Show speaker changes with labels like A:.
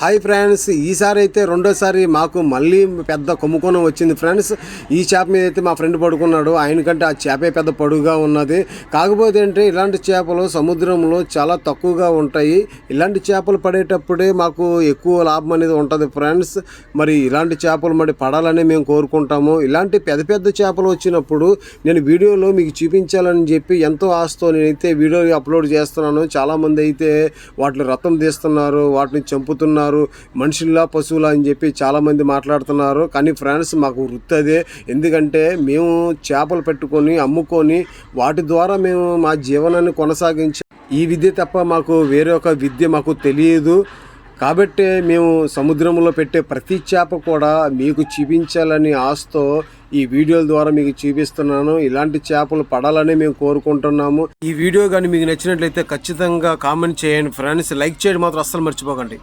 A: Hi friends, ఈసారి అయితే రెండోసారి మాకు మళ్ళీ పెద్ద కొమ్ముకోణం వచ్చింది ఫ్రెండ్స్. ఈ చేప మీద అయితే మా ఫ్రెండ్ పడుకున్నాడు. ఆయనకంటే ఆ చేపే పెద్ద పొడుగుగా ఉన్నది. కాకపోతే అంటే ఇలాంటి చేపలు సముద్రంలో చాలా తక్కువగా ఉంటాయి. ఇలాంటి చేపలు పడేటప్పుడే మాకు ఎక్కువ లాభం అనేది ఉంటుంది ఫ్రెండ్స్. మరి ఇలాంటి చేపలు మరి పడాలని మేము కోరుకుంటాము. ఇలాంటి పెద్ద పెద్ద చేపలు వచ్చినప్పుడు నేను వీడియోలో మీకు చూపించాలని చెప్పి ఎంతో ఆశతో నేనైతే వీడియో అప్లోడ్ చేస్తున్నాను. చాలామంది అయితే వాటిని రతం తీస్తున్నారు, వాటిని చంపుతున్నారు, మనుషుల్లా పశువులా అని చెప్పి చాలామంది మాట్లాడుతున్నారు. కానీ ఫ్రెండ్స్, మాకు వృత్తి అదే. ఎందుకంటే మేము చేపలు పెట్టుకొని అమ్ముకొని వాటి ద్వారా మేము మా జీవనాన్ని కొనసాగించాం. ఈ విద్య తప్ప మాకు వేరే ఒక విద్య మాకు తెలియదు. కాబట్టి మేము సముద్రంలో పెట్టే ప్రతి చేప కూడా మీకు చూపించాలని ఆశతో ఈ వీడియోల ద్వారా మీకు చూపిస్తున్నాను. ఇలాంటి చేపలు పడాలని మేము కోరుకుంటున్నాము. ఈ వీడియో కానీ మీకు నచ్చినట్లయితే ఖచ్చితంగా కామెంట్ చేయండి ఫ్రెండ్స్. లైక్ చేయడం మాత్రం అస్సలు మర్చిపోకండి.